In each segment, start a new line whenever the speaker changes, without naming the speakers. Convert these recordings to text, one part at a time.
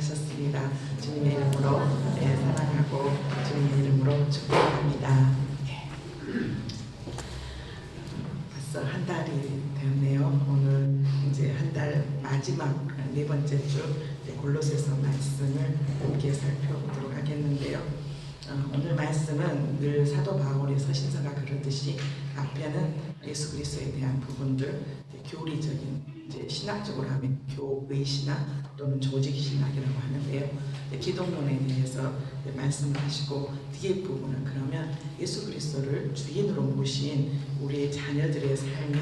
하셨습니다. 주님의 이름으로 사랑하고 주님의 이름으로 축복합니다. 벌써 한 달이 되었네요. 오늘 이제 한 달 마지막 네 번째 주 골로새서 말씀을 함께 살펴보도록 하겠는데요. 오늘 말씀은 늘 사도 바울의 서신서가 그러듯이 앞에는 예수 그리스도에 대한 부분들, 교리적인 이제 신학적으로 하면 교의 신학 또는 조직 신학이라고 하는데요. 기독론에 대해서 말씀을 하시고 뒤에 부분은 그러면 예수 그리스도를 주인으로 모신 우리의 자녀들의 삶이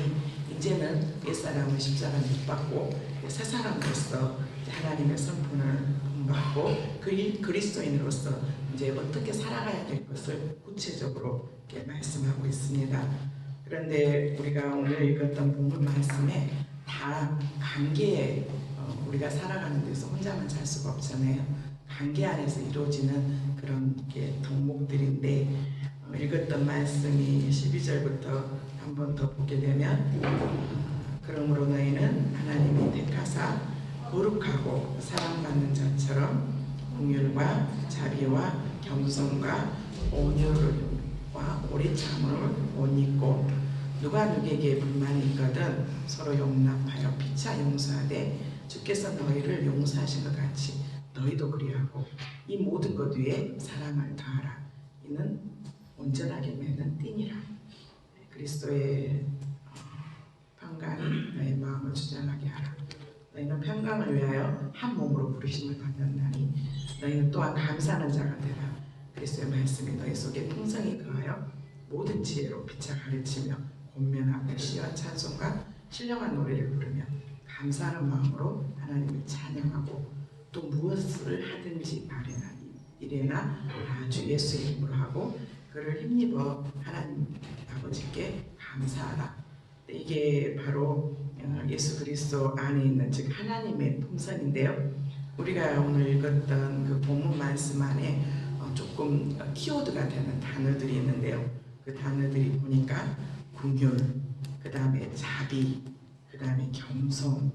이제는 옛사람은 십자가 못 받고 새 사람으로서 하나님의 선분을 본받고 그리스도인으로서 이제 어떻게 살아가야 될 것을 구체적으로 이렇게 말씀하고 있습니다. 그런데 우리가 오늘 읽었던 본문 말씀에 다 관계에 우리가 살아가는 데서 혼자만 살 수가 없잖아요. 관계 안에서 이루어지는 그런 게 덕목들인데 읽었던 말씀이 12절부터 한 번 더 보게 되면 그러므로 너희는 하나님이 택하사 거룩하고 사랑받는 자처럼 긍휼과 자비와 겸손과 온유와 오래 참음을 못 잊고 누가 누구에게 불만이 있거든 서로 용납하여 피차 용서하되 주께서 너희를 용서하신 것 같이 너희도 그리하고 이 모든 것 위에 사랑을 더하라. 이는 온전하게 맺는 띠니라. 그리스도의 평강이 너의 마음을 주장하게 하라. 너희는 평강을 위하여 한 몸으로 부르심을 받았나니 너희는 또한 감사하는 자가 되라. 그리스도의 말씀이 너희 속에 풍성히 거하여 모든 지혜로 피차 가르치며 권면하고 시와 찬송과 신령한 노래를 부르며 감사하는 마음으로 하나님을 찬양하고 또 무엇을 하든지 바래나 이래나 주 예수 이름으로 하고 그를 힘입어 하나님 아버지께 감사하라. 이게 바로 예수 그리스도 안에 있는 즉 하나님의 풍성인데요. 우리가 오늘 읽었던 그 본문 말씀 안에 조금 키워드가 되는 단어들이 있는데요. 그 단어들이 보니까 긍휼, 그 다음에 자비, 그 다음에 겸손,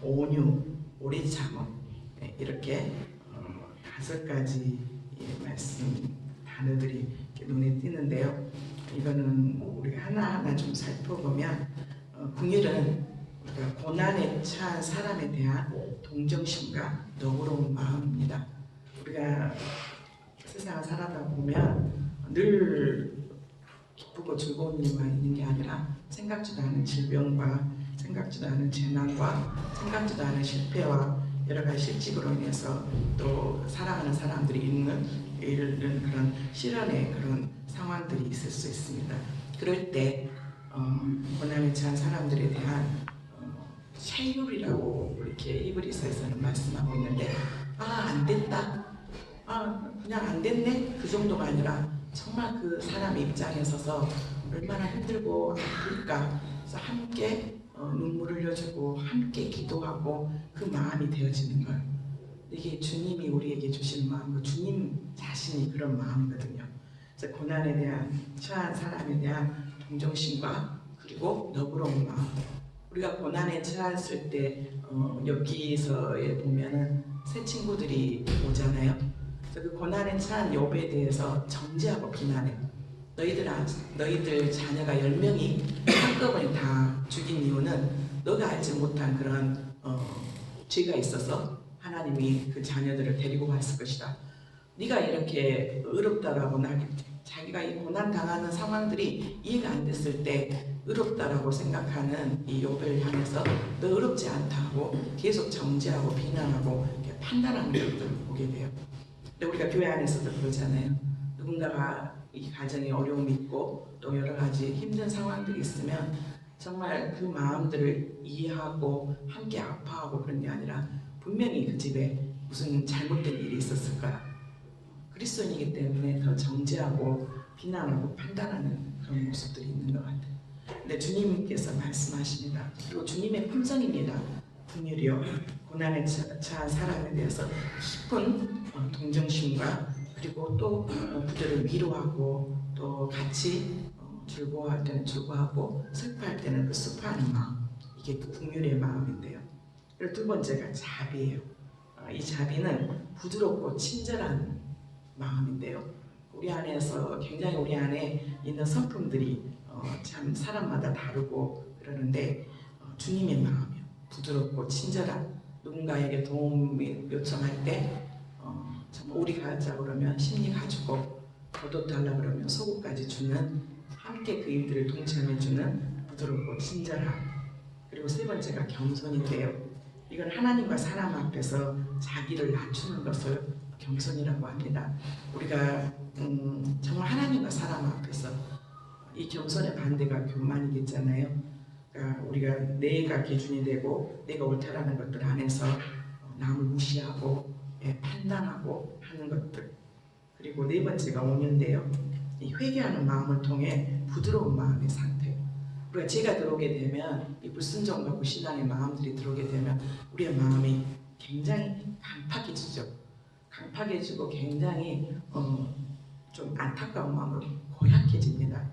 온유, 오래 참음 이렇게 5가지 말씀 단어들이 눈에 띄는데요. 이거는 우리가 하나하나 좀 살펴보면 긍휼은 우리가 고난에 처한 사람에 대한 동정심과 너그러운 마음입니다. 우리가 세상을 살아다 보면 늘 기쁘고 즐거운 일만 있는 게 아니라 생각지도 않은 질병과 생각지도 않은 재난과 생각지도 않은 실패와 여러 가지 실직으로 인해서 또 사랑하는 사람들이 잃는 그런 시련의 그런 상황들이 있을 수 있습니다. 그럴 때 고난에 처한 사람들에 대한 체휼이라고 이렇게 히브리서에서는 말씀하고 있는데 안 됐다, 그냥 안 됐네 그 정도가 아니라 정말 그 사람의 입장에 서서 얼마나 힘들고 아플까. 그래서 함께 눈물을 흘려주고 함께 기도하고 그 마음이 되어지는 거예요. 이게 주님이 우리에게 주신 마음, 그 주님 자신이 그런 마음이거든요. 그래서 고난에 대한 처한 사람에 대한 동정심과 그리고 너그러운 마음. 우리가 고난에 처했을 때 여기서에 보면은 새 친구들이 오잖아요. 그래서 그 고난에 처한 욥에 대해서 정죄하고 비난해요. 너희들 자녀가 10명이 한꺼번에 다 죽인 이유는 너가 알지 못한 그런 죄가 있어서 하나님이 그 자녀들을 데리고 갔을 것이다. 네가 이렇게 어렵다라고 자기가 이 고난 당하는 상황들이 이해가 안 됐을 때 어렵다라고 생각하는 이 욥을 향해서 너 어렵지 않다 하고 계속 정죄하고 비난하고 이렇게 판단하는 것들을 보게 돼요. 근데 우리가 교회 안에서도 그러잖아요. 누군가가 이 가정에 어려움이 있고 또 여러 가지 힘든 상황들이 있으면 정말 그 마음들을 이해하고 함께 아파하고 그런 게 아니라 분명히 그 집에 무슨 잘못된 일이 있었을 거야. 그리스도인이기 때문에 더 정죄하고 비난하고 판단하는 그런 모습들이 있는 것 같아요. 근데 주님께서 말씀하십니다. 그리고 주님의 품성입니다. 긍휼이요 고난에 처한 사람에 대해서 깊은 동정심과 그리고 또 그들을 위로하고 또 같이 즐거워할 때는 즐거워하고 슬퍼할 때는 그 슬퍼하는 마음, 이게 그 긍휼의 마음인데요. 그리고 두 번째가 자비예요. 이 자비는 부드럽고 친절한 마음인데요. 우리 안에서 굉장히 우리 안에 있는 성품들이 참 사람마다 다르고 그러는데 주님의 마음이요. 부드럽고 친절한 누군가에게 도움을 요청할 때 정말 우리 가자 그러면 심리 가지고 겉옷 달라 그러면 속옷까지 주는 함께 그 일들을 동참해주는 부드럽고 친절함. 그리고 세 번째가 겸손인데요. 이건 하나님과 사람 앞에서 자기를 낮추는 것을 겸손이라고 합니다. 우리가 정말 하나님과 사람 앞에서 이 겸손의 반대가 교만이겠잖아요. 그러니까 우리가 내가 기준이 되고 내가 옳다라는 것들 안에서 남을 무시하고 판단하고 하는 것들. 그리고 네 번째가 온유인데요. 이 회개하는 마음을 통해 부드러운 마음의 상태. 우리가 죄가 들어오게 되면 이 불순종과 불신앙의 마음들이 들어오게 되면 우리의 마음이 굉장히 강팍해지죠. 강팍해지고 굉장히 좀 안타까운 마음으로 고약해집니다.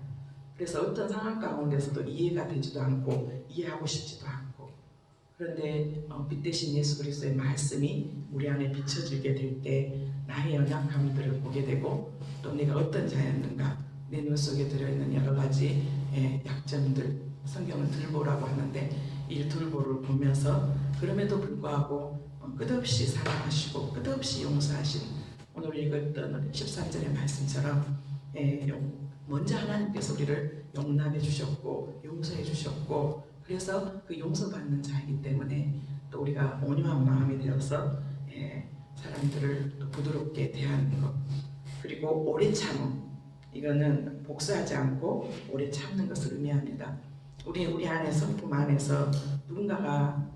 그래서 어떤 상황 가운데서도 이해가 되지도 않고 이해하고 싶지도 않고 그런데 빛 대신 예수 그리스도의 말씀이 우리 안에 비춰지게 될 때 나의 연약함들을 보게 되고 또 내가 어떤 자였는가 내 눈 속에 들어있는 여러 가지 약점들 성경은 들보라고 하는데 이 들보를 보면서 그럼에도 불구하고 끝없이 사랑하시고 끝없이 용서하신 오늘 읽었던 13절의 말씀처럼 먼저 하나님께서 우리를 용납해 주셨고 용서해 주셨고 그래서 그 용서받는 자이기 때문에 또 우리가 온유한 마음이 되어서 사람들을 또 부드럽게 대하는 것 그리고 오래 참음 이거는 복수하지 않고 오래 참는 것을 의미합니다. 우리 안에 성품 안에서 누군가가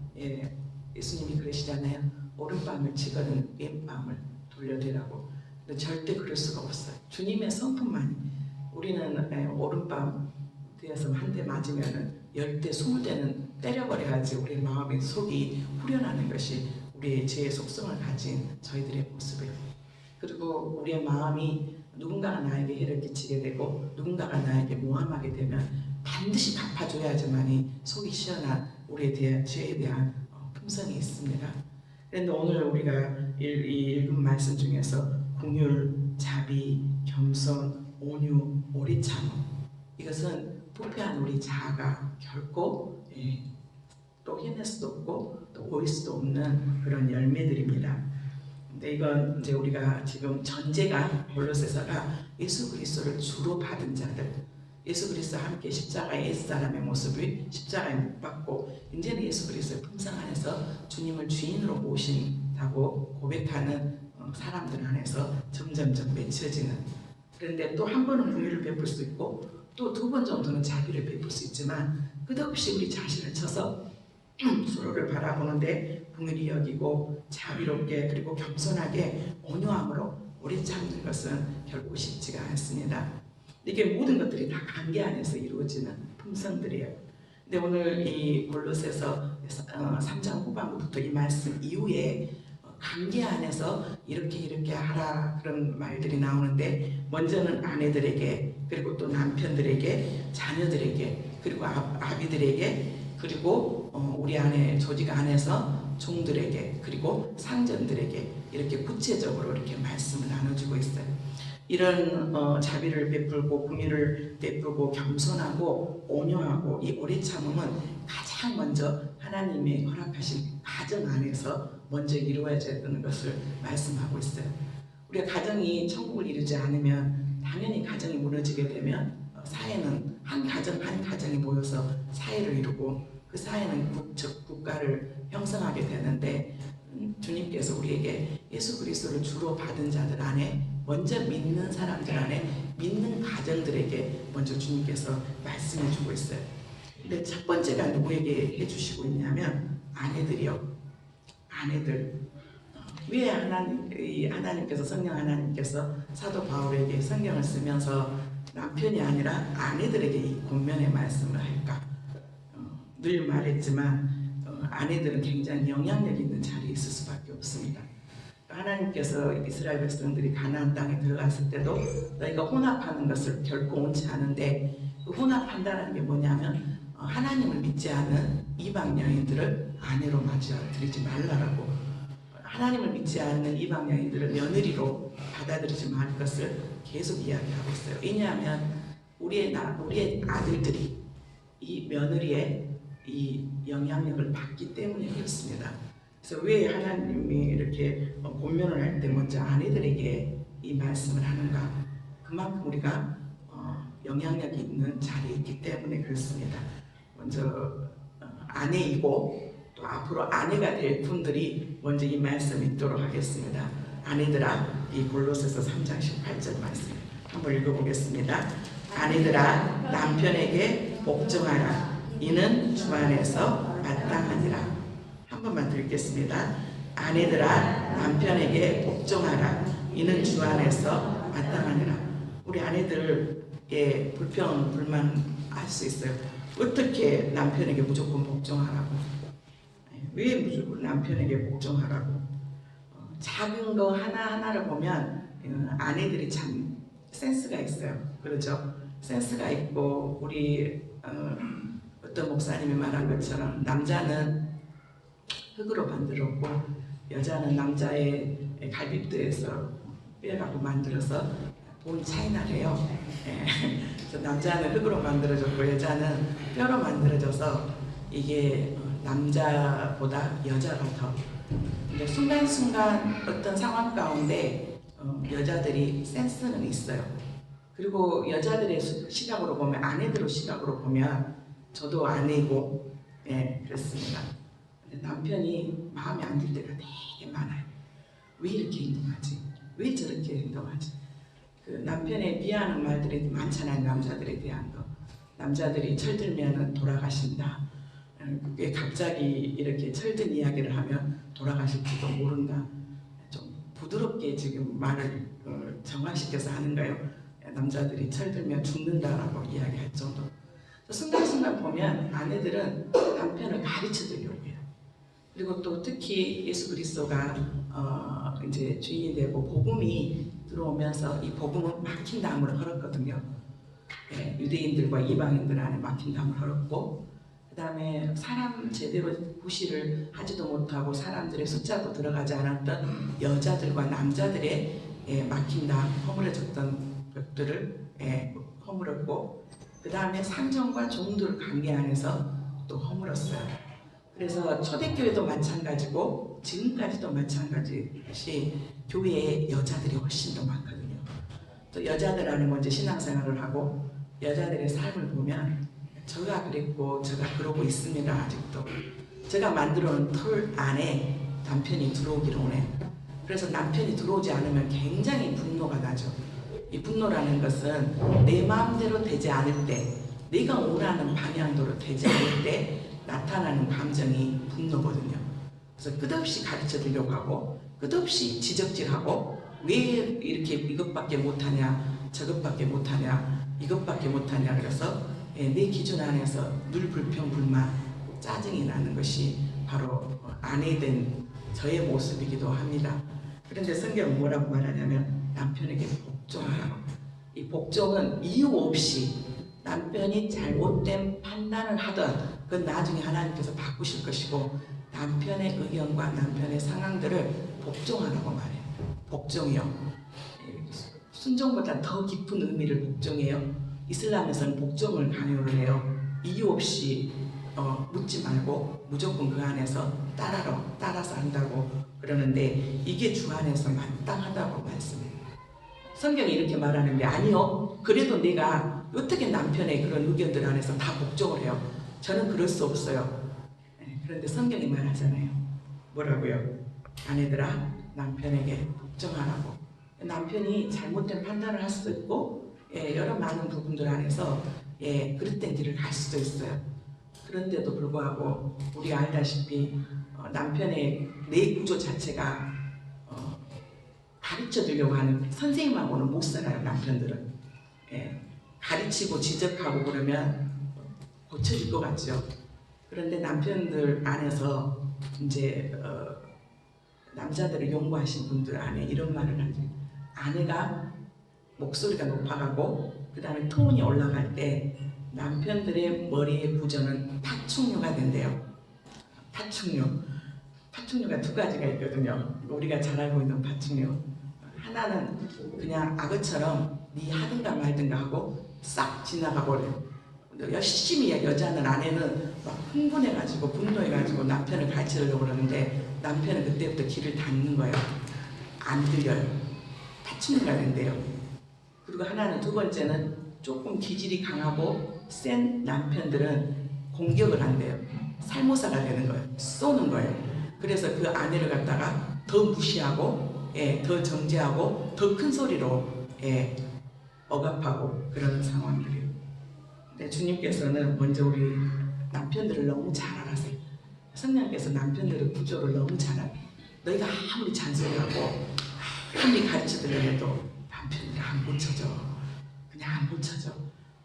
예수님이 그러시잖아요. 오른밤을 치거든 왼밤을 돌려대라고. 근데 절대 그럴 수가 없어요. 주님의 성품만 우리는 오른밤 되어서 한 대 맞으면은 10대 20대는 때려버려야지 우리 마음의 속이 후련하는 것이 우리의 죄의 속성을 가진 저희들의 모습이에요. 그리고 우리의 마음이 누군가가 나에게 해를 끼치게 되고 누군가가 나에게 모함하게 되면 반드시 갚아줘야지만이 속이 시원한 우리의 죄에 대한 품성이 있습니다. 그런데 오늘 우리가 읽은 말씀 중에서 긍휼, 자비, 겸손, 온유, 오래 참음 이것은 부패한 우리 자아가 결코 또 해낼 수도 없고 또 보일 수도 없는 그런 열매들입니다. 근데 이건 이제 우리가 지금 전제가 골로새서가 예수 그리스도를 주로 받은 자들 예수 그리스도와 함께 십자가의 옛사람의 모습을 십자가에 못 박고 이제는 예수 그리스도의 품성 안에서 주님을 주인으로 모신다고 고백하는 사람들 안에서 점점점 맺혀지는 그런데 또 한 번은 긍휼을 베풀 수 있고 또 두 번 정도는 자비를 베풀 수 있지만 끝없이 우리 자신을 쳐서 서로를 바라보는데 긍휼히 여기고 자비롭게 그리고 겸손하게 온유함으로 오래 참는 것은 결코 쉽지가 않습니다. 이게 모든 것들이 다 관계 안에서 이루어지는 품성들이에요. 근데 오늘 이 골로새서 3장 후반부부터 이 말씀 이후에 관계 안에서 이렇게 하라 그런 말들이 나오는데 먼저는 아내들에게 그리고 또 남편들에게 자녀들에게 그리고 아비들에게 그리고 우리 안에 조직 안에서 종들에게 그리고 상전들에게 이렇게 구체적으로 이렇게 말씀을 나눠주고 있어요. 이런 자비를 베풀고 긍휼을 베풀고 겸손하고 온유하고 이 오래 참음은 가장 먼저 하나님의 허락하신 가정 안에서 먼저 이루어져야 되는 것을 말씀하고 있어요. 우리가 가정이 천국을 이루지 않으면 당연히 가정이 무너지게 되면 사회는 한 가정이 모여서 사회를 이루고 그 사회는 국가를 형성하게 되는데 주님께서 우리에게 예수 그리스도를 주로 받은 자들 안에 먼저 믿는 사람들 안에 믿는 가정들에게 먼저 주님께서 말씀해 주고 있어요. 근데 첫 번째가 누구에게 해주시고 있냐면 아내들이요. 아내들. 왜 하나님께서 성령 하나님께서 사도 바울에게 성경을 쓰면서 남편이 아니라 아내들에게 이 권면의 말씀을 할까? 늘 말했지만 아내들은 굉장히 영향력 있는 자리에 있을 수밖에 없습니다. 하나님께서 이스라엘 백성들이 가나안 땅에 들어갔을 때도 너희가 혼합하는 것을 결코 옳지 않은데 그 혼합한다는 게 뭐냐면 하나님을 믿지 않는 이방 여인들을 아내로 맞이드리지 말라라고 하나님을 믿지 않는 이방 여인들을 며느리로 받아들이지 말 것을 계속 이야기하고 있어요. 왜냐하면 우리의 아들들이 이 며느리의 이 영향력을 받기 때문에 그렇습니다. 그래서 왜 하나님이 이렇게 권면을 할 때 먼저 아내들에게 이 말씀을 하는가? 그만큼 우리가 영향력이 있는 자리에 있기 때문에 그렇습니다. 먼저 아내이고 또 앞으로 아내가 될 분들이 먼저 이 말씀 읽도록 하겠습니다. 아내들아, 이 골로새서 3장 18절 말씀 한번 읽어보겠습니다. 아내들아, 남편에게 복종하라. 이는 주 안에서 마땅하니라. 한 번만 더 읽겠습니다. 아내들아, 남편에게 복종하라. 이는 주 안에서 마땅하니라. 우리 아내들의 불평, 불만 할 수 있어요. 어떻게 남편에게 무조건 복종하라고? 왜 무조건 남편에게 복종하라고? 작은 거 하나하나를 보면 아내들이 참 센스가 있어요. 그렇죠? 센스가 있고 우리 어떤 목사님이 말한 것처럼 남자는 흙으로 만들었고 여자는 남자의 갈비뼈에서 빼가고 만들어서 본 차이나래요. 그래서 남자는 흙으로 만들어졌고 여자는 뼈로 만들어져서 이게 남자보다 여자가 더. 근데 순간순간 어떤 상황 가운데 여자들이 센스는 있어요. 그리고 여자들의 시각으로 보면 아내들의 시각으로 보면 저도 아내고 그렇습니다. 근데 남편이 마음에 안 들 때가 되게 많아요. 왜 이렇게 행동하지? 왜 저렇게 행동하지? 그 남편의 미안한 말들이 많잖아요. 남자들에 대한 거. 남자들이 철들면 돌아가신다. 왜 갑자기 이렇게 철든 이야기를 하면 돌아가실지도 모른다. 좀 부드럽게 지금 말을 정화시켜서 하는 거예요. 남자들이 철들면 죽는다라고 이야기할 정도. 순간순간 보면 아내들은 남편을 가르쳐 주려고 해요. 그리고 또 특히 예수 그리스도가 이제 주인이 되고 복음이 들어오면서 이 복음은 막힌 담으로 흘렀거든요. 유대인들과 이방인들 안에 막힌 담을 흘렀고, 그 다음에 사람 제대로 구실을 하지도 못하고 사람들의 숫자도 들어가지 않았던 여자들과 남자들의 막힌 담, 허물어졌던 것들을 허물었고, 그 다음에 상정과 종들 관계 안에서 또 허물었어요. 그래서 초대교회도 마찬가지고 지금까지도 마찬가지시 교회에 여자들이 훨씬 더 많거든요. 또 여자들 안에 먼저 신앙생활을 하고 여자들의 삶을 보면 저가 그랬고 저가 그러고 있습니다. 아직도 제가 만들어 놓은 틀 안에 남편이 들어오기를 원해요. 그래서 남편이 들어오지 않으면 굉장히 분노가 나죠. 이 분노라는 것은 내 마음대로 되지 않을 때, 내가 원하는 방향대로 되지 않을 때 나타나는 감정이 분노거든요. 그래서 끝없이 가르쳐 주려고 하고 끝없이 지적질하고 왜 이렇게 이것밖에 못하냐, 저것밖에 못하냐, 이것밖에 못하냐. 그래서 내 기준 안에서 늘 불평, 불만, 짜증이 나는 것이 바로 아내된 저의 모습이기도 합니다. 그런데 성경은 뭐라고 말하냐면 남편에게 복종하라고. 이 복종은 이유 없이 남편이 잘못된 판단을 하던 그건 나중에 하나님께서 바꾸실 것이고 남편의 의견과 남편의 상황들을 복종하라고 말해요. 복종이요. 순종보다 더 깊은 의미를 복종해요. 이슬람에서는 복종을 강요를 해요. 이유 없이 묻지 말고 무조건 그 안에서 따라서 한다고 그러는데 이게 주 안에서 마땅하다고 말씀해요. 성경이 이렇게 말하는데 아니요. 그래도 내가 어떻게 남편의 그런 의견들 안에서 다 복종을 해요. 저는 그럴 수 없어요. 그런데 성경이 말하잖아요. 뭐라고요? 아내들아 남편에게 복종하라고. 남편이 잘못된 판단을 할 수도 있고 여러 많은 부분들 안에서 그릇된 길을 갈 수도 있어요. 그런데도 불구하고 우리 알다시피 남편의 내 구조 자체가 가르쳐 주려고 하는 선생님하고는 못 살아요. 남편들은 가르치고 지적하고 그러면 고쳐질 것 같죠. 그런데 남편들 안에서 이제 남자들을 용고하신 분들 안에 이런 말을 하죠. 아내가 목소리가 높아가고 그 다음에 톤이 올라갈 때 남편들의 머리의 구조는 파충류가 된대요. 파충류 파충류가 두 가지가 있거든요. 우리가 잘 알고 있는 파충류. 하나는 그냥 악어처럼 네 하든가 말든가 하고 싹 지나가 버려요. 열심히 여자는 아내는 막 흥분해가지고 분노해가지고 남편을 가르치려고 그러는데 남편은 그때부터 귀를 닫는 거예요. 안 들려요. 파충류가 된대요. 그리고 하나는 두 번째는 조금 기질이 강하고 센 남편들은 공격을 한대요. 살모사가 되는 거예요. 쏘는 거예요. 그래서 그 아내를 갖다가 더 무시하고 더 정죄하고 더 큰 소리로 억압하고 그러는 상황들이에요. 근데 주님께서는 먼저 우리 남편들을 너무 잘 알아세요. 성령께서 남편들의 구조를 너무 잘 알아요. 너희가 아무리 잔소리하고 아무리 가르쳐드려 해도 남편들이 안 고쳐져. 그냥 안 고쳐져.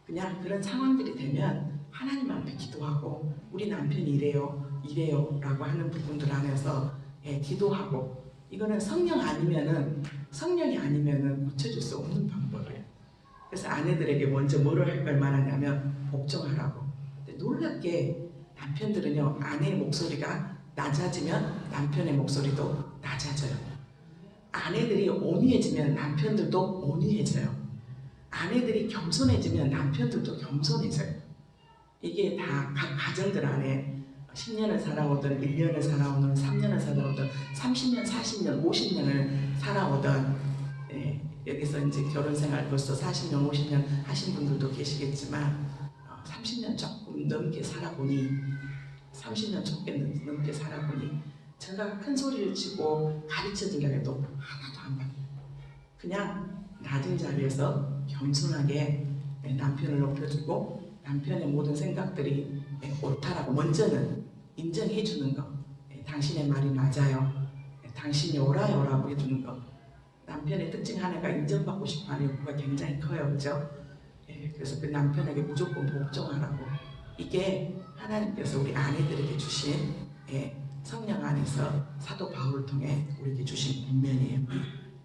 그냥 그런 상황들이 되면 하나님 앞에 기도하고 우리 남편이 이래요 라고 하는 부분들 안에서 기도하고 이거는 성령이 아니면은 고쳐줄 수 없는 방법이에요. 그래서 아내들에게 먼저 뭐를 할 걸 말하냐면 복종하라고. 근데 놀랍게 남편들은요, 아내의 목소리가 낮아지면 남편의 목소리도 낮아져요. 아내들이 온유해지면 남편들도 온유해져요. 아내들이 겸손해지면 남편들도 겸손해져요. 이게 다 각 가정들 안에 10년을 살아오든 1년을 살아오든 3년을 살아오든 30년, 40년, 50년을 살아오든 여기서 이제 결혼 생활 벌써 40년, 50년 하신 분들도 계시겠지만 30년 조금 넘게 살아보니 30년 조금 넘게 살아보니 제가 큰 소리를 치고 가르쳐 주려고 해도 하나도 안 받아요. 그냥 낮은 자리에서 겸손하게 남편을 높여주고 남편의 모든 생각들이 옳다라고 먼저는 인정해 주는 거. 당신의 말이 맞아요. 당신이 옳아요 라고 해주는 거. 남편의 특징 하나가 인정받고 싶어하는 욕구가 굉장히 커요. 그죠? 그래서 그 남편에게 무조건 복종하라고. 이게 하나님께서 우리 아내들에게 주신 성령 안에서 사도 바울을 통해 우리에게 주신 권면이에요.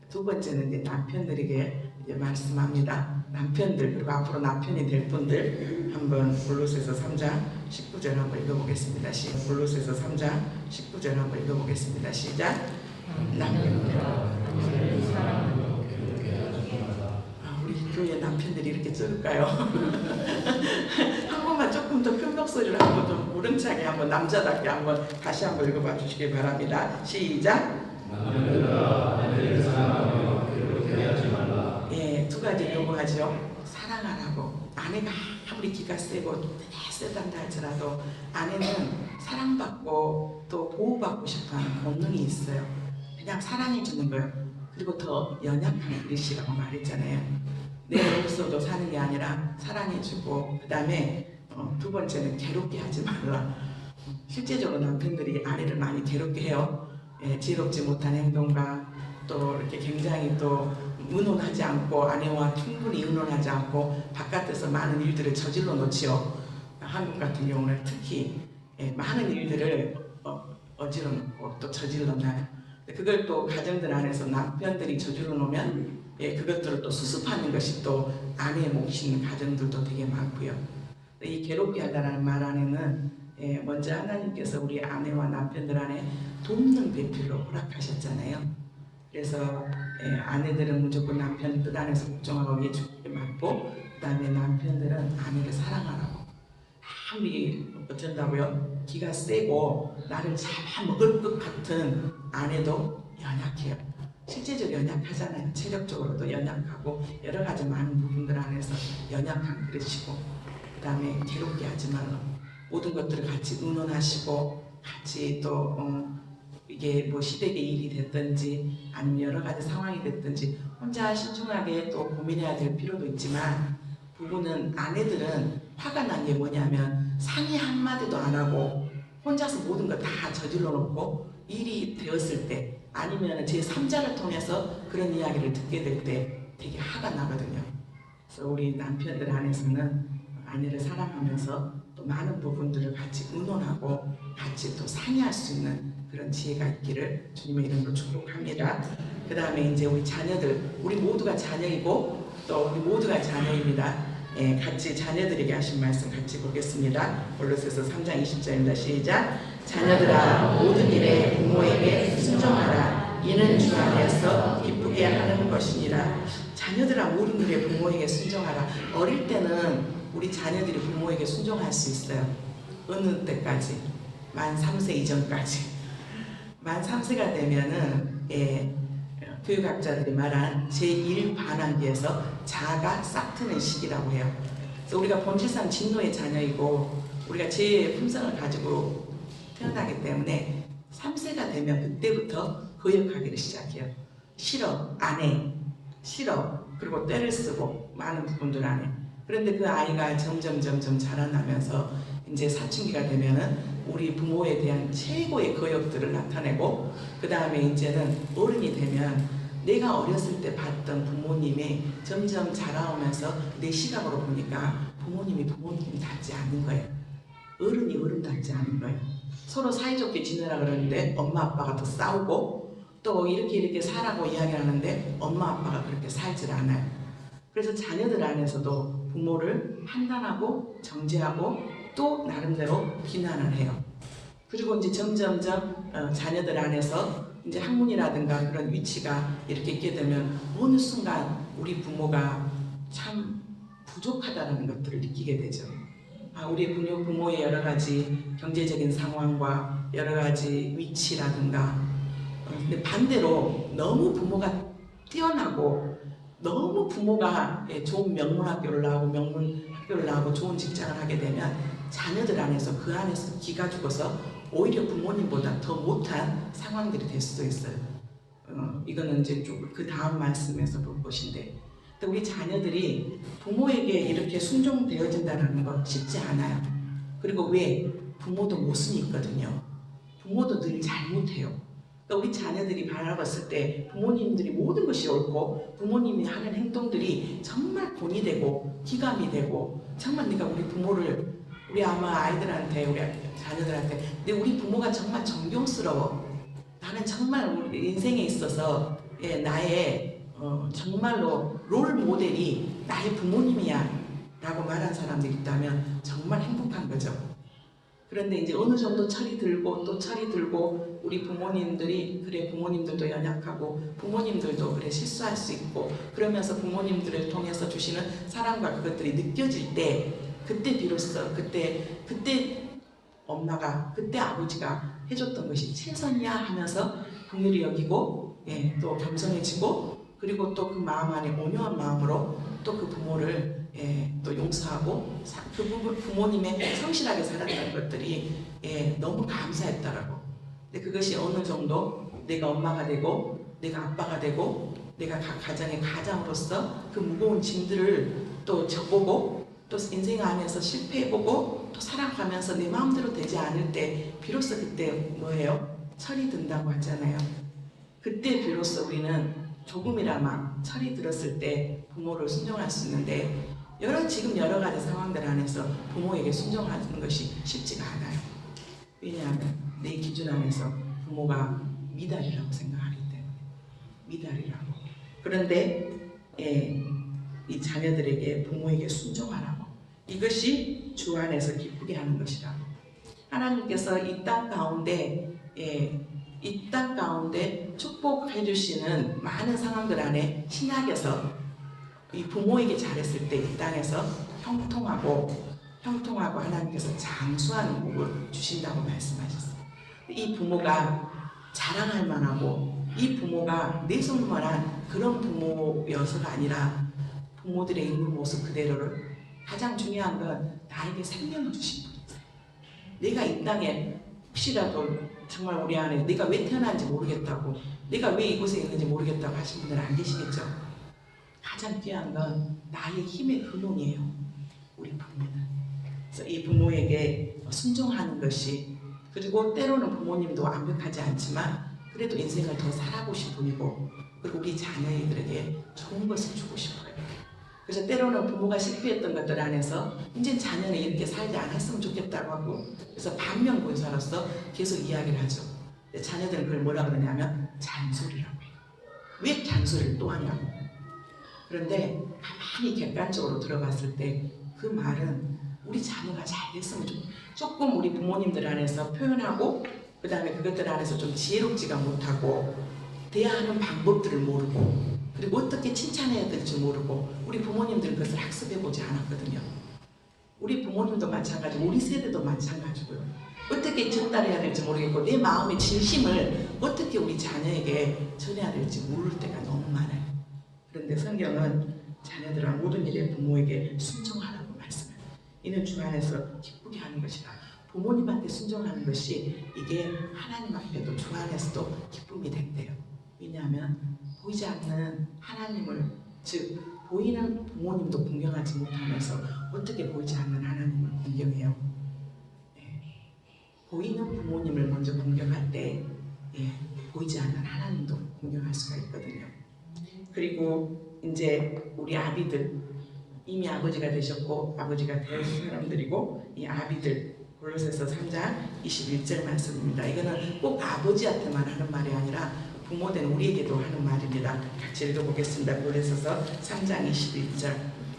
두 번째는 이제 남편들에게 이제 말씀합니다. 남편들 그리고 앞으로 남편이 될 분들 한번 골로새서 3장 19절 한번 읽어보겠습니다. 골로새서 3장 19절 한번 읽어보겠습니다. 시작. 우리 교회 남편들이 이렇게 적을까요? 한 번만 조금 더 큰 목소리로 한번 좀 우렁차게 한번 남자답게 한번 다시 한번 읽어봐 주시기 바랍니다. 시작. 두 가지 요구하죠. 사랑하라고. 아내가 아무리 기가 세고 세단다 할지라도 아내는 사랑받고 또 보호받고 싶어하는 본능이 있어요. 그냥 사랑해주는 거예요. 그리고 더 연약한 그릇이라고 말했잖아요. 내 옷으로도 사는 게 아니라 사랑해주고 그 다음에 두 번째는 괴롭게 하지 말라. 실제적으로 남편들이 아내를 많이 괴롭게 해요. 지혜롭지 못한 행동과 또 이렇게 굉장히 또 의논하지 않고 아내와 충분히 의논하지 않고 바깥에서 많은 일들을 저질러 놓지요. 한국 같은 경우는 특히 많은 일들을 어지러 놓고 또 저질러 놔요. 그걸 또 가정들 안에서 남편들이 저질러 놓으면 그것들을 또 수습하는 것이 또 아내의 몫인 가정들도 되게 많고요. 이 괴롭게 한다는 말 안에는 먼저 하나님께서 우리 아내와 남편들 안에 돕는 배필로 허락하셨잖아요. 그래서 아내들은 무조건 남편 뜻 안에서 복종하고 위에 주께 맡고 그 다음에 남편들은 아내를 사랑하라고. 아무리 어쩐다고요? 기가 세고 나를 잡아먹을 것 같은 아내도 연약해요. 실제적으로 연약하잖아요. 체력적으로도 연약하고 여러 가지 많은 부분들 안에서 연약한 그릇이고 그 다음에 괴롭게 하지 말라. 모든 것들을 같이 의논하시고 같이 또 이게 뭐 시댁의 일이 됐든지 아니면 여러 가지 상황이 됐든지 혼자 신중하게 또 고민해야 될 필요도 있지만 부부는 아내들은 화가 난 게 뭐냐면 상의 한마디도 안 하고 혼자서 모든 거 다 저질러 놓고 일이 되었을 때 아니면 제3자를 통해서 그런 이야기를 듣게 될 때 되게 화가 나거든요. 그래서 우리 남편들 안에서는 아내를 사랑하면서 또 많은 부분들을 같이 의논하고 같이 또 상의할 수 있는 그런 지혜가 있기를 주님의 이름으로 축복합니다. 그 다음에 이제 우리 자녀들, 우리 모두가 자녀이고 또 우리 모두가 자녀입니다. 같이 자녀들에게 하신 말씀 같이 보겠습니다. 골로새서 3장 20절입니다. 시작. 자녀들아 모든 일에 부모에게 순종하라. 이는 주 안에서 기쁘게 하는 것이니라. 자녀들아 모든 일에 부모에게 순종하라. 어릴 때는 우리 자녀들이 부모에게 순종할 수 있어요. 어느 때까지? 만 3세 이전까지. 만 3세가 되면은 교육학자들이 말한 제1 반환기에서 자아가 싹트는 시기라고 해요. 그래서 우리가 본질상 진노의 자녀이고 우리가 죄의 품성을 가지고 태어나기 때문에 3세가 되면 그때부터 거역하기를 시작해요. 싫어, 안 해, 싫어, 그리고 떼를 쓰고 많은 부분들 안 해. 그런데 그 아이가 점점 자라나면서 이제 사춘기가 되면은 우리 부모에 대한 최고의 거역들을 나타내고, 그 다음에 이제는 어른이 되면 내가 어렸을 때 봤던 부모님이 점점 자라오면서 내 시각으로 보니까 부모님 닮지 않는 거예요. 어른이 어른 닮지 않은 거예요. 서로 사이좋게 지내라 그러는데 엄마 아빠가 더 싸우고, 또 이렇게 살라고 이야기하는데 엄마 아빠가 그렇게 살질 않아요. 그래서 자녀들 안에서도 부모를 판단하고 정죄하고 또 나름대로 비난을 해요. 그리고 이제 점점점 자녀들 안에서 이제 학문이라든가 그런 위치가 이렇게 있게 되면 어느 순간 우리 부모가 참 부족하다는 것들을 느끼게 되죠. 우리 부모의 여러 가지 경제적인 상황과 여러 가지 위치라든가, 근데 반대로 너무 부모가 뛰어나고 너무 부모가 좋은 명문학교를 나오고 좋은 직장을 하게 되면 자녀들 안에서 그 안에서 기가 죽어서 오히려 부모님보다 더 못한 상황들이 될 수도 있어요. 이거는 이제 좀 그 다음 말씀에서 볼 것인데, 우리 자녀들이 부모에게 이렇게 순종되어진다는 거 쉽지 않아요. 그리고 왜? 부모도 모순이 있거든요. 부모도 늘 잘못해요. 그러니까 우리 자녀들이 바라봤을 때 부모님들이 모든 것이 옳고 부모님이 하는 행동들이 정말 본이 되고 기감이 되고, 정말 내가 우리 아마 아이들한테, 우리 자녀들한테 근데 우리 부모가 정말 존경스러워, 나는 정말 우리 인생에 있어서 나의 정말로 롤 모델이 나의 부모님이야 라고 말한 사람들이 있다면 정말 행복한 거죠. 그런데 이제 어느 정도 철이 들고 또 철이 들고 우리 부모님들이 그래, 부모님들도 연약하고 부모님들도 그래 실수할 수 있고, 그러면서 부모님들을 통해서 주시는 사랑과 그것들이 느껴질 때, 그때 비로소 그때 엄마가, 그때 아버지가 해줬던 것이 최선이야 하면서 긍휼히 여기고 또 겸손해지고, 그리고 또 그 마음 안에 온유한 마음으로 또 그 부모를 또 용서하고 그 부모님의 성실하게 살았던 것들이 너무 감사했다라고. 근데 그것이 어느 정도 내가 엄마가 되고 내가 아빠가 되고 내가 각 가정의 가장으로서 그 무거운 짐들을 또 져보고 또 인생 안에서 실패해보고 또 살아가면서 내 마음대로 되지 않을 때 비로소 그때 뭐예요? 철이 든다고 하잖아요. 그때 비로소 우리는 조금이나마 철이 들었을 때 부모를 순종할 수 있는데, 지금 여러 가지 상황들 안에서 부모에게 순종하는 것이 쉽지가 않아요. 왜냐하면 내 기준 안에서 부모가 미달이라고 생각하기 때문에. 미달이라고. 그런데 이 자녀들에게 부모에게 순종하라고. 이것이 주 안에서 기쁘게 하는 것이라고. 하나님께서 이 땅 가운데 축복해 주시는 많은 상황들 안에 신약에서 이 부모에게 잘했을 때 이 땅에서 형통하고 하나님께서 장수하는 복을 주신다고 말씀하셨어요. 이 부모가 자랑할 만하고 이 부모가 내성만한 그런 부모여서가 아니라 부모들의 있는 모습 그대로를, 가장 중요한 건 나에게 생명을 주신 분이세요. 내가 이 땅에 혹시라도 정말 우리 안에 내가 왜 태어난지 모르겠다고, 내가 왜 이곳에 있는지 모르겠다고 하신 분들은 안 계시겠죠? 가장 귀한 건 나의 힘의 근원이에요. 우리 부모는. 그래서 이 부모에게 순종하는 것이, 그리고 때로는 부모님도 완벽하지 않지만 그래도 인생을 더 살아보신 분이고, 그리고 우리 자녀들에게 좋은 것을 주고 싶어요. 그래서 때로는 부모가 실패했던 것들 안에서 이제 자녀는 이렇게 살지 않았으면 좋겠다고 하고, 그래서 반면교사로서 계속 이야기를 하죠. 자녀들은 그걸 뭐라 그러냐면 잔소리라고 해요. 왜 잔소리를 또 하냐고. 그런데 가만히 객관적으로 들어봤을 때 그 말은 우리 자녀가 잘 됐으면 조금 우리 부모님들 안에서 표현하고 그 다음에 그것들 안에서 좀 지혜롭지가 못하고 대화하는 방법들을 모르고 그리고 어떻게 칭찬해야 될지 모르고 우리 부모님들은 그것을 학습해보지 않았거든요. 우리 부모님도 마찬가지고 우리 세대도 마찬가지고요. 어떻게 전달해야 될지 모르겠고 내 마음의 진심을 어떻게 우리 자녀에게 전해야 될지 모를 때가 너무 많아요. 그런데 성경은 자녀들아 모든 일에 부모에게 순종하라고 말씀해요. 이는 주 안에서 기쁘게 하는 것이다. 부모님한테 순종하는 것이 이게 하나님 앞에도 주 안에서도 기쁨이 된대요. 왜냐하면 보이지 않는 하나님을 즉 보이는 부모님도 공경하지 못하면서 어떻게 보이지 않는 하나님을 공경해요. 보이는 부모님을 먼저 공경할 때 보이지 않는 하나님도 공경할 수가 있거든요. 그리고 이제 우리 아비들 이미 아버지가 되셨고 아버지가 될 사람들이고 이 아비들 골로새서 3장 21절 말씀입니다. 이거는 꼭 아버지한테만 하는 말이 아니라 부모된 우리에게도 하는 말입니다. 같이 읽어보겠습니다. 골로새서 3장 21절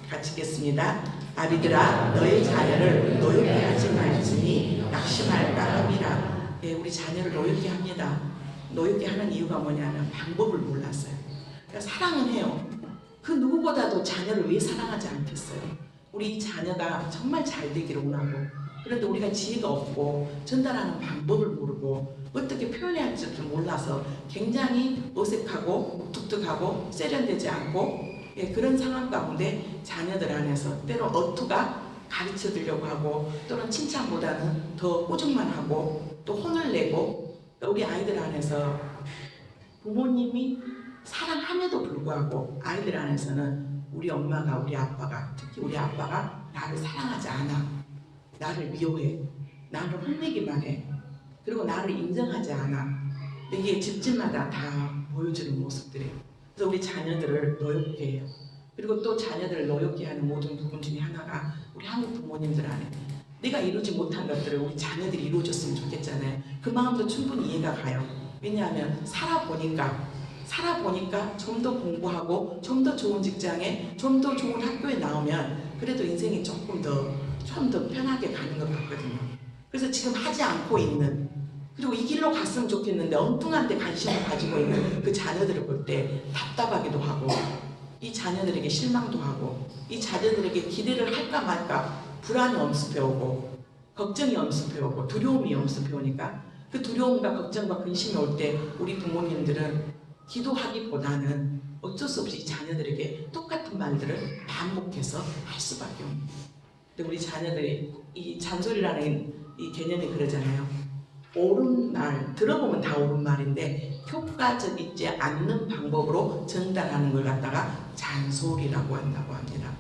같이 읽겠습니다. 아비들아 너의 자녀를 노엽게 하지 말지니 낙심할까 함이라. 우리 자녀를 노엽게 합니다. 노엽게 하는 이유가 뭐냐면 방법을 몰랐어요. 그러니까 사랑은 해요. 그 누구보다도 자녀를 왜 사랑하지 않겠어요? 우리 자녀가 정말 잘 되기를 원하고 그런데 우리가 지혜가 없고 전달하는 방법을 모르고 어떻게 표현해야 할지 몰라서 굉장히 어색하고 무뚝뚝하고 세련되지 않고 그런 상황 가운데 자녀들 안에서 때로 어투가 가르쳐 주려고 하고 또는 칭찬보다는 더 꼬죽만 하고 또 혼을 내고 우리 아이들 안에서 부모님이 사랑함에도 불구하고 아이들 안에서는 우리 엄마가 우리 아빠가 특히 우리 아빠가 나를 사랑하지 않아. 나를 미워해. 나를 혼내기만 해. 그리고 나를 인정하지 않아. 이게 집집마다 다 보여주는 모습들이에요. 그래서 우리 자녀들을 노엽게 해요. 그리고 또 자녀들을 노엽게 하는 모든 부분 중에 하나가 우리 한국 부모님들 안에 내가 이루지 못한 것들을 우리 자녀들이 이루어줬으면 좋겠잖아요. 그 마음도 충분히 이해가 가요. 왜냐하면 살아보니까 좀 더 공부하고 좀 더 좋은 직장에 좀 더 좋은 학교에 나오면 그래도 인생이 좀 더 편하게 가는 것 같거든요. 그래서 지금 하지 않고 있는 그리고 이 길로 갔으면 좋겠는데 엉뚱한 데 관심을 가지고 있는 그 자녀들을 볼 때 답답하기도 하고 이 자녀들에게 실망도 하고 이 자녀들에게 기대를 할까 말까 불안이 엄습해오고 걱정이 엄습해오고 두려움이 엄습해오니까 그 두려움과 걱정과 근심이 올 때 우리 부모님들은 기도하기보다는 어쩔 수 없이 자녀들에게 똑같은 말들을 반복해서 할 수밖에 없는. 근데 우리 자녀들이 이 잔소리라는 이 개념이 그러잖아요. 옳은 말, 들어보면 다 옳은 말인데 효과적이지 않는 방법으로 전달하는 걸 갖다가 잔소리라고 한다고 합니다.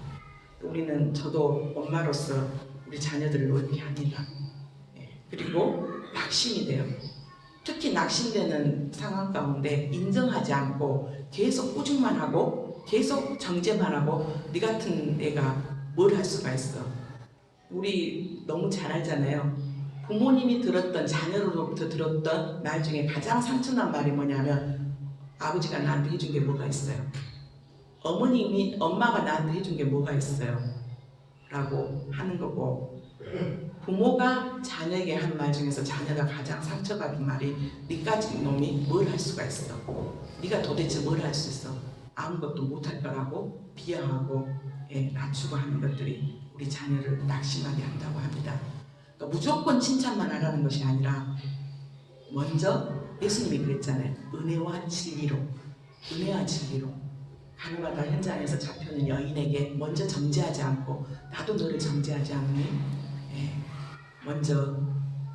저도 엄마로서 우리 자녀들을 노엽게 합니다. 그리고 낙심이 돼요. 특히 낙심되는 상황 가운데 인정하지 않고 계속 꾸중만 하고 계속 정죄만 하고 네 같은 애가 뭘 할 수가 있어. 우리 너무 잘 알잖아요. 부모님이 들었던 자녀로부터 들었던 말 중에 가장 상처난 말이 뭐냐면 아버지가 나한테 해준 게 뭐가 있어요. 엄마가 나한테 해준 게 뭐가 있어요 라고 하는 거고 부모가 자녀에게 한 말 중에서 자녀가 가장 상처받은 말이 니까지 놈이 뭘 할 수가 있어. 네가 도대체 뭘 할 수 있어. 아무것도 못할 거라고 비하하고 낮추고 하는 것들이 우리 자녀를 낙심하게 한다고 합니다. 그러니까 무조건 칭찬만 하라는 것이 아니라 먼저 예수님이 그랬잖아요. 은혜와 진리로 가늠하다 현장에서 잡혀는 여인에게 먼저 정죄하지 않고 나도 너를 정죄하지 않으니 먼저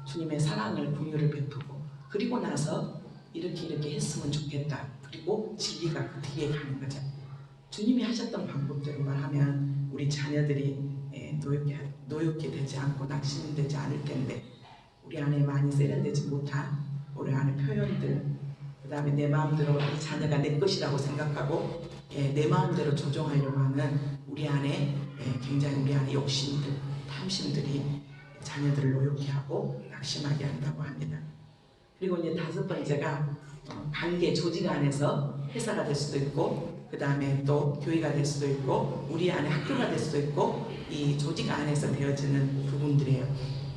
주님의 사랑을 긍휼을 베푸고 그리고 나서 이렇게 했으면 좋겠다. 그리고 진리가 그 뒤에 가는 거죠. 주님이 하셨던 방법대로만 하면 우리 자녀들이 노엽게 되지 않고 낙심되지 않을 텐데 우리 안에 많이 세련되지 못한 우리 안에 표현들 그 다음에 내 마음대로 이 자녀가 내 것이라고 생각하고 내 마음대로 조종하려고 하는 우리 안에 굉장히 우리 안에 욕심들 탐심들이 자녀들을 노엽게 하고 낙심하게 한다고 합니다. 그리고 이제 다섯 번째가 관계 조직 안에서 회사가 될 수도 있고, 그 다음에 또 교회가 될 수도 있고, 우리 안에 학교가 될 수도 있고, 이 조직 안에서 되어지는 부분들이에요.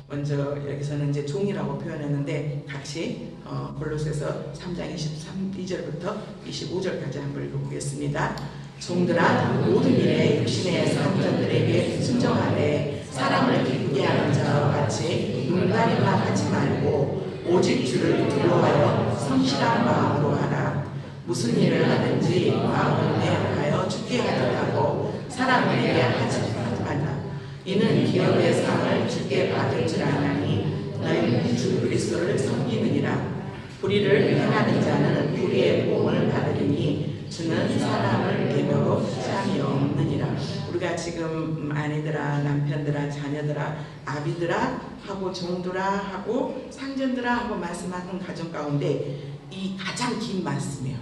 먼저 여기서는 이제 종이라고 표현했는데, 같이 골로새서 3장 23절부터 25절까지 한번 읽어보겠습니다. 종들아, 모든 일에 육신의 사람들에게 순종하되 사람을 기쁘게 하는 자와 같이 눈가림만 하지 말고 오직 주를 두려워하여 성실한 마음으로 하라. 무슨 일을 하든지 마음을 내하여 주께 하더라도 사람에게 하지 말라. 이는 기업의 상을 주께 받을 줄 아나니 너희는 주 그리스도를 섬기느니라. 불의를 행하는 자는 불의의 보응을 받으리니 주는 사람을 내버려 짬이 없느니라. 우리가 지금 아내들아, 남편들아, 자녀들아, 아비들아 하고 종들아 하고 상전들아 하고 말씀하는 가정 가운데 이 가장 긴 말씀이에요.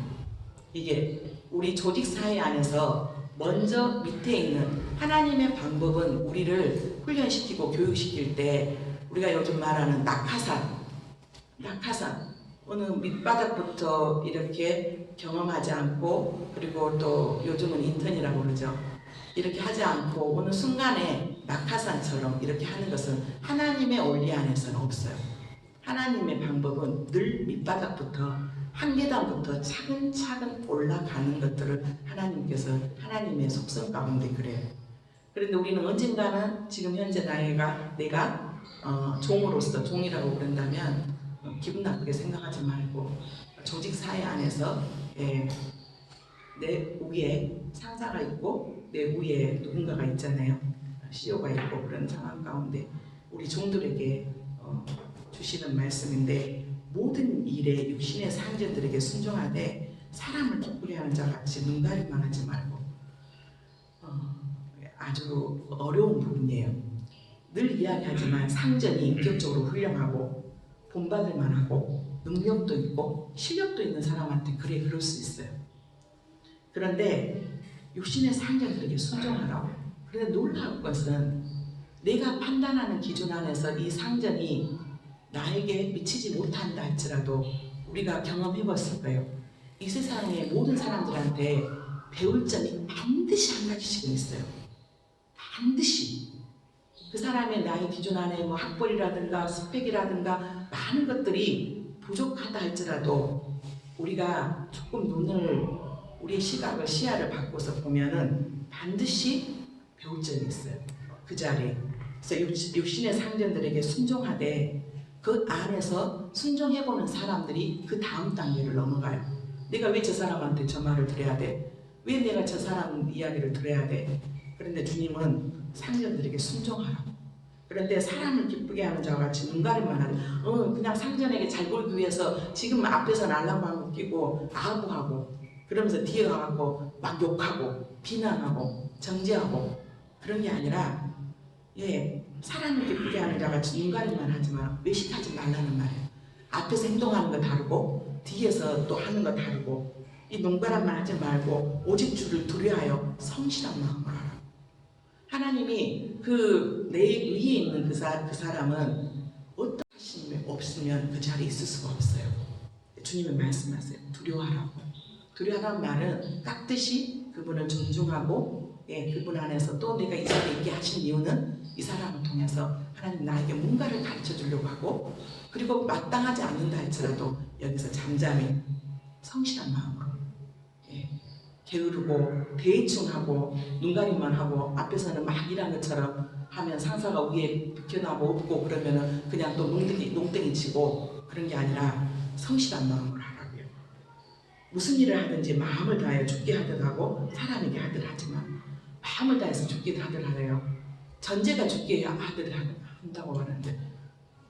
이게 우리 조직 사회 안에서 먼저 밑에 있는 하나님의 방법은 우리를 훈련시키고 교육시킬 때 우리가 요즘 말하는 낙하산 어느 밑바닥부터 이렇게 경험하지 않고, 그리고 또 요즘은 인턴이라고 그러죠. 이렇게 하지 않고 어느 순간에 낙하산처럼 이렇게 하는 것은 하나님의 원리 안에서는 없어요. 하나님의 방법은 늘 밑바닥부터 한 계단부터 차근차근 올라가는 것들을 하나님께서 하나님의 속성 가운데 그래요. 그런데 우리는 언젠가는 지금 현재 내가 종으로서, 종이라고 그런다면 기분 나쁘게 생각하지 말고 조직 사회 안에서 내 위에 상사가 있고 내 위에 누군가가 있잖아요. CEO가 있고 그런 상황 가운데 우리 종들에게 주시는 말씀인데, 모든 일에 육신의 상전들에게 순종하되 사람을 기쁘게 하는 자 같이 눈가림만 하지 말고, 아주 어려운 부분이에요. 늘 이야기하지만 상전이 인격적으로 훌륭하고 본받을 만하고 능력도 있고 실력도 있는 사람한테 그럴 수 있어요. 그런데 육신의 상전들에게 순종하라고. 그런데 놀라운 것은 내가 판단하는 기준 안에서 이 상전이 나에게 미치지 못한다 할지라도 우리가 경험해 봤을 거예요. 이 세상의 모든 사람들한테 배울 점이 반드시 한 가지씩은 있어요. 반드시. 그 사람의 나의 기준 안에 뭐 학벌이라든가 스펙이라든가 많은 것들이 부족하다 할지라도 우리가 조금 우리의 시야를 바꿔서 보면은 반드시 배울 점이 있어요. 그 자리에. 그래서 육신의 상전들에게 순종하되 그 안에서 순종해보는 사람들이 그 다음 단계를 넘어가요. 내가 왜 저 사람한테 저 말을 들어야 돼? 왜 내가 저 사람 이야기를 들어야 돼? 그런데 주님은 상전들에게 순종하라고. 그런데 사람을 기쁘게 하는 자와 같이 눈가림만 하는, 그냥 상전에게 잘 보이기 위해서 지금 앞에서 알랑방구 끼고 아부하고 그러면서 뒤에 가고 막 욕하고 비난하고 정죄하고 그런 게 아니라, 사람을 기쁘게 하는 자 같이 눈가림만 하지만 외식하지 말라는 말이에요. 앞에서 행동하는 거 다르고 뒤에서 또 하는 거 다르고, 이 눈가림만 하지 말고 오직 주를 두려워하여 성실한 마음으로 하라. 하나님이 내 위에 있는 그 사람은 어떤 하심이 없으면 그 자리에 있을 수가 없어요. 주님은 말씀하세요. 두려워하라고. 두려워하라는 말은 깍듯이 그분을 존중하고, 그분 안에서 또 내가 이 자리에 있게 하신 이유는 이 사람을 통해서 하나님 나에게 뭔가를 가르쳐 주려고 하고, 그리고 마땅하지 않는다 할지라도 여기서 잠잠히 성실한 마음으로 게으르고 대충하고 눈가림만 하고 앞에서는 막 일한 것처럼 하면 상사가 위에 비켜나고 없고 그러면은 그냥 또 농땡이 치고 그런 게 아니라 성실한 마음으로 하라고요. 무슨 일을 하든지 마음을 다하여 죽게 하듯 하고 사람에게 하듯 하지만 마음을 다해서 죽게 하듯 하래요. 전제가 죽게 하듯 한다고 하는데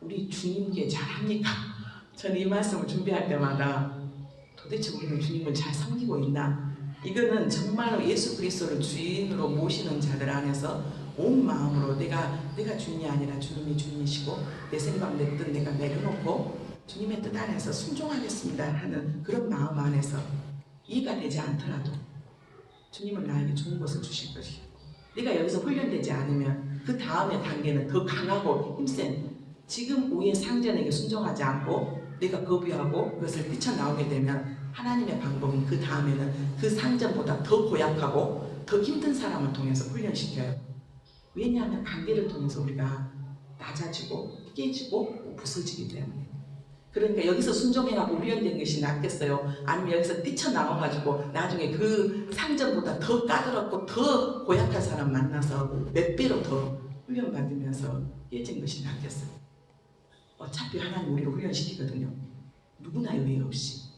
우리 주님께 잘합니까? 저는 이 말씀을 준비할 때마다 도대체 우리는 주님을 잘 섬기고 있나? 이거는 정말로 예수 그리스도를 주인으로 모시는 자들 안에서 온 마음으로 내가 주인이 아니라 주님이 주인이시고 내 생각 내 뜻 내가 내려놓고 주님의 뜻 안에서 순종하겠습니다 하는 그런 마음 안에서 이해가 되지 않더라도 주님은 나에게 좋은 것을 주실 것이고, 내가 여기서 훈련되지 않으면 그 다음의 단계는 더 강하고 힘센, 지금 위의 상전에게 순종하지 않고 내가 거부하고 그것을 뛰쳐나오게 되면 하나님의 방법은 그 다음에는 그 상전보다 더 고약하고 더 힘든 사람을 통해서 훈련시켜요. 왜냐하면 관계를 통해서 우리가 낮아지고 깨지고 부서지기 때문에. 그러니까 여기서 순종해가고 훈련된 것이 낫겠어요? 아니면 여기서 뛰쳐나와가지고 나중에 그 상전보다 더 까다롭고 더 고약한 사람 만나서 몇 배로 더 훈련받으면서 깨진 것이 낫겠어요? 어차피 하나님 우리를 훈련시키거든요. 누구나 예외 없이.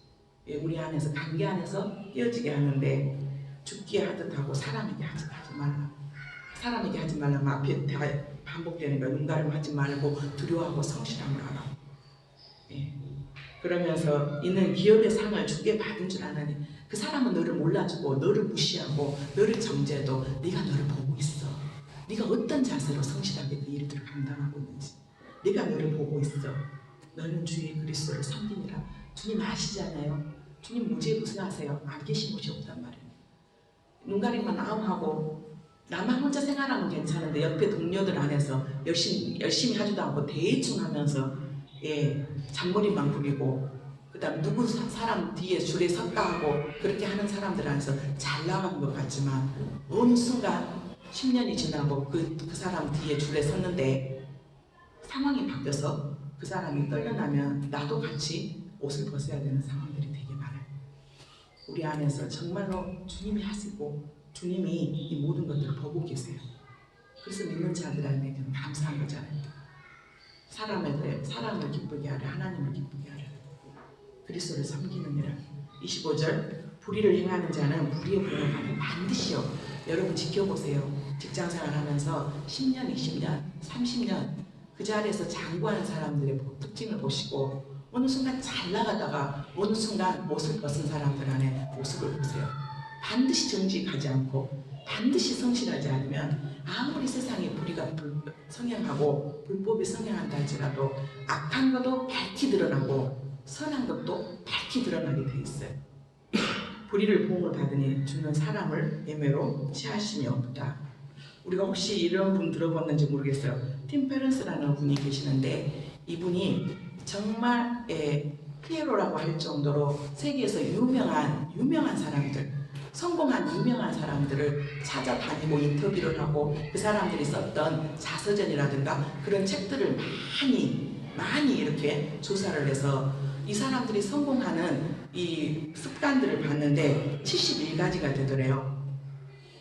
우리 안에서 관계 안에서 깨어지게 하는데 죽게 하듯 하고 사람에게 하지 말라. 사람에게 하지 말라면 앞에 다 반복되는 거 눈 가림하지 말고 두려워하고 성실함을 하라. 그러면서 이는 기업의 상을 주게 받은 줄 아나니 그 사람은 너를 몰라주고 너를 무시하고 너를 정죄해도 네가 너를 보고 있어. 네가 어떤 자세로 성실하게 네 일들을 감당하고 있는지 네가 너를 보고 있어. 너는 주의 그리스도를 섬기니라. 주님 아시잖아요. 주님 무죄부승하세요. 안 계신 곳이 없단 말이에요. 눈 가림만 아웅하고 나만 혼자 생활하면 괜찮은데 옆에 동료들 안에서 열심히 하지도 않고 대충 하면서 잔머리만 부리고 그 다음 누구 사람 뒤에 줄에 섰다 하고 그렇게 하는 사람들 안에서 잘 나가는 것 같지만 어느 순간 10년이 지나고 그 사람 뒤에 줄에 섰는데 상황이 바뀌어서 그 사람이 떨려나면 나도 같이 옷을 벗어야 되는 상황들이 되게 많아요. 우리 안에서 정말로 주님이 하시고 주님이 이 모든 것들을 보고 계세요. 그래서 믿는 자들에게는 감사한 거잖아요. 사람을 기쁘게 하려 하나님을 기쁘게 하려 그리스도를 섬기느니라. 25절 불의를 행하는 자는 불의의 보응을 받아 반드시요. 여러분 지켜보세요. 직장생활 하면서 10년, 20년, 30년 그 자리에서 장구하는 사람들의 특징을 보시고 어느 순간 잘 나가다가 어느 순간 옷을 벗은 사람들 안에 모습을 보세요. 반드시 정직하지 않고 반드시 성실하지 않으면 아무리 세상에 불의가 성행하고 불법이 성행한다 할지라도 악한 것도 밝히 드러나고 선한 것도 밝히 드러나게 돼 있어요. 불의를 보응을 받으니 주는 사람을 예매로 취하심이 없다. 우리가 혹시 이런 분 들어봤는지 모르겠어요. 팀 페런스라는 분이 계시는데 이분이 정말 피에로라고 할 정도로 세계에서 유명한 사람들, 성공한 유명한 사람들을 찾아다니고 인터뷰를 하고 그 사람들이 썼던 자서전이라든가 그런 책들을 많이 이렇게 조사를 해서 이 사람들이 성공하는 이 습관들을 봤는데 71가지가 되더래요.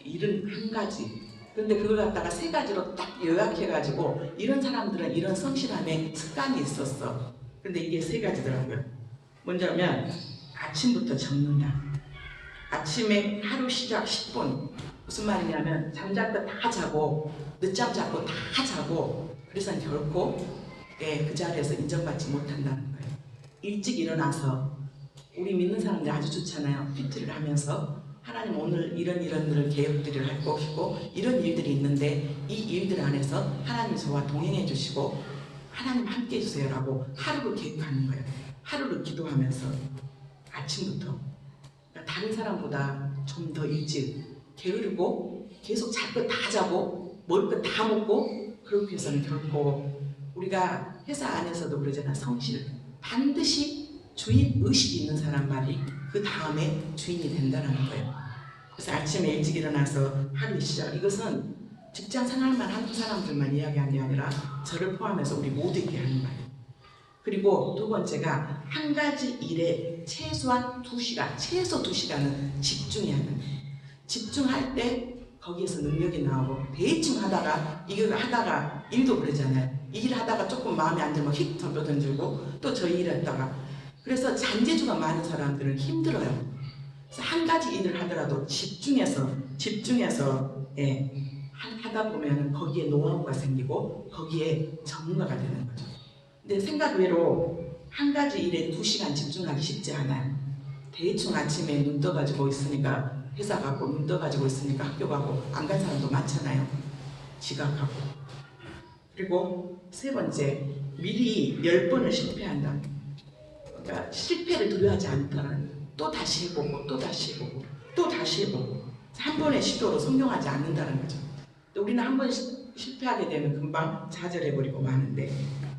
71가지. 그런데 그걸 갖다가 3가지로 딱 요약해가지고 이런 사람들은 이런 성실함에 습관이 있었어. 근데 이게 3가지더라고요. 먼저면 아침부터 적는다. 아침에 하루 시작 10분. 무슨 말이냐면 잠잘 때 다 자고 늦잠 자고 다 자고 그래서 결코 그 자리에서 인정받지 못한다는 거예요. 일찍 일어나서 우리 믿는 사람들 아주 좋잖아요. 큐티를 하면서 하나님 오늘 이런 일을 계획들을 할 것이고 이런 일들이 있는데 이 일들 안에서 하나님 저와 동행해 주시고 하나님 함께 해주세요 라고 하루를 계획하는 거예요. 하루를 기도하면서 아침부터 그러니까 다른 사람보다 좀 더 일찍 게으르고 계속 잘 것 다 자고 먹을 것 다 먹고 그렇게 해서는 결코 우리가 회사 안에서도 그러잖아. 성실 반드시 주인 의식이 있는 사람만이 그 다음에 주인이 된다는 거예요. 그래서 아침에 일찍 일어나서 하루 시작. 이것은 직장 생활만 하는 사람들만 이야기하는 게 아니라 저를 포함해서 우리 모두에게 하는 말이에요. 그리고 두 번째가 한 가지 일에 최소한 2시간, 최소 2시간은 집중해야 합니다. 집중할 때 거기에서 능력이 나오고 대충 하다가 이거 하다가 일도 그러잖아요. 이 일 하다가 조금 마음에 안 들면 휙 던져들고 또 저 일 했다가 그래서 잔재주가 많은 사람들은 힘들어요. 그래서 한 가지 일을 하더라도 집중해서 하다 보면 거기에 노하우가 생기고 거기에 전문가가 되는 거죠. 근데 생각 외로 한 가지 일에 2시간 집중하기 쉽지 않아요. 대충 아침에 눈 떠가지고 있으니까 회사 가고 눈 떠가지고 있으니까 학교 가고 안 간 사람도 많잖아요. 지각하고. 그리고 3번째, 미리 10번을 실패한다. 그러니까 실패를 두려워하지 않다는 또 다시 해보고 또 다시 해보고 또 다시 해보고 한 번의 시도로 성공하지 않는다는 거죠. 우리는 한 번 실패하게 되면 금방 좌절해버리고 마는데,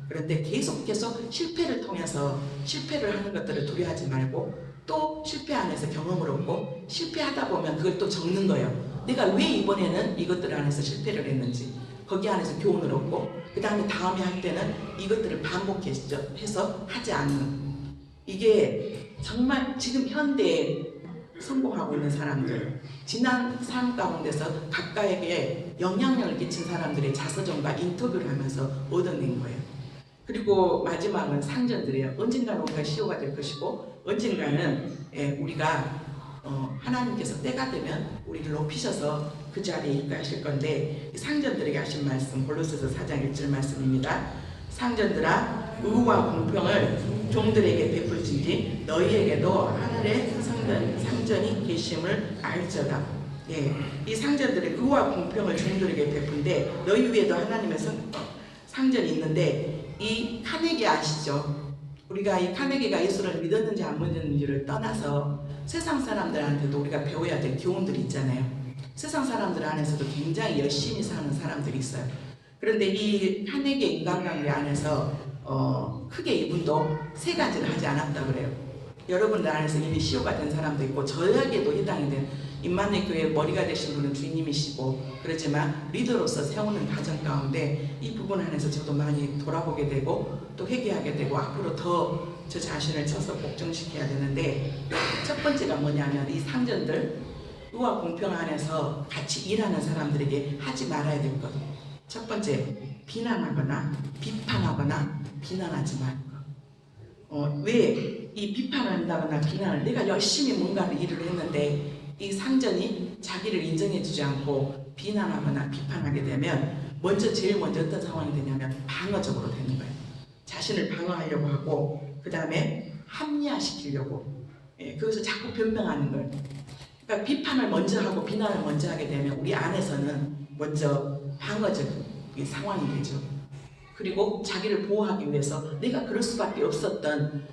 그런데 계속 실패를 통해서 실패를 하는 것들을 두려워하지 말고 또 실패 안에서 경험을 얻고 실패하다 보면 그걸 또 적는 거예요. 내가 왜 이번에는 이것들 안에서 실패를 했는지 거기 안에서 교훈을 얻고 그 다음에 다음에 할 때는 이것들을 반복해서 하지 않는, 이게 정말 지금 현대에 성공하고 있는 사람들, 지난 삶 가운데서 각각에게 영향력을 끼친 사람들의 자서전과 인터뷰를 하면서 얻어낸 거예요. 그리고 마지막은 상전들이에요. 언젠가는 우리가 CEO가 될 것이고 언젠가는 우리가 하나님께서 때가 되면 우리를 높이셔서 그 자리에 입가하실 건데, 상전들에게 하신 말씀 골로새서 4장 1절 말씀입니다. 상전들아, 의와 공평을 종들에게 베풀지니 너희에게도 하늘의 상전이 계심을 알저다. 이 상전들의 의와 공평을 종들에게 베푼데 너희 위에도 하나님의 상전이 있는데, 이 카네기 아시죠? 우리가 이 카네기가 예수를 믿었는지 안 믿었는지를 떠나서 세상 사람들한테도 우리가 배워야 될 교훈들이 있잖아요. 세상 사람들 안에서도 굉장히 열심히 사는 사람들이 있어요. 그런데 이 카네기 인간관계 안에서 크게 이분도 세 가지를 하지 않았다 그래요. 여러분들 안에서 이미 CEO가 된 사람도 있고 저에게도 해당이 된 임마누엘 교회 머리가 되신 분은 주님이시고, 그렇지만 리더로서 세우는 과정 가운데 이 부분 안에서 저도 많이 돌아보게 되고 또 회개하게 되고 앞으로 더 저 자신을 쳐서 복종시켜야 되는데, 첫 번째가 뭐냐면 이 상전들, 의와 공평 안에서 같이 일하는 사람들에게 하지 말아야 될 것. 첫 번째, 비난하거나 비판하거나 비난하지 말고. 왜 이 비판을 한다거나 비난을, 내가 열심히 뭔가를 일을 했는데 이 상전이 자기를 인정해주지 않고 비난하거나 비판하게 되면 제일 먼저 어떤 상황이 되냐면 방어적으로 되는 거예요. 자신을 방어하려고 하고 그 다음에 합리화시키려고, 그것을 자꾸 변명하는 거예요. 그러니까 비판을 먼저 하고 비난을 먼저 하게 되면 우리 안에서는 먼저 방어적 상황이 되죠. 그리고 자기를 보호하기 위해서 내가 그럴 수밖에 없었던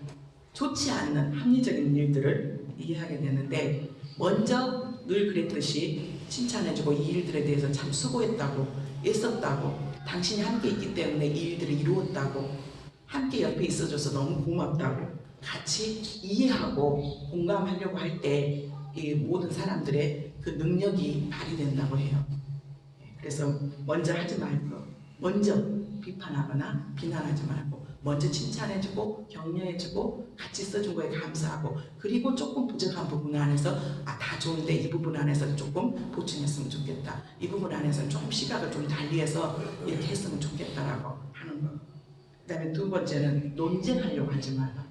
좋지 않는 합리적인 일들을 이해하게 되는데, 먼저 늘 그랬듯이 칭찬해주고 이 일들에 대해서 참 수고했다고, 애썼다고, 당신이 함께 있기 때문에 이 일들을 이루었다고, 함께 옆에 있어줘서 너무 고맙다고 같이 이해하고 공감하려고 할 때 이 모든 사람들의 그 능력이 발휘된다고 해요. 그래서 먼저 하지 말고, 먼저 비판하거나 비난하지 말고 먼저 칭찬해주고 격려해주고 같이 써준 거에 감사하고, 그리고 조금 부족한 부분 안에서 다 좋은데 이 부분 안에서 조금 보충했으면 좋겠다, 이 부분 안에서 조금 시각을 좀 달리해서 이렇게 했으면 좋겠다라고 하는 거. 그 다음에 두 번째는 논쟁하려고 하지 말라.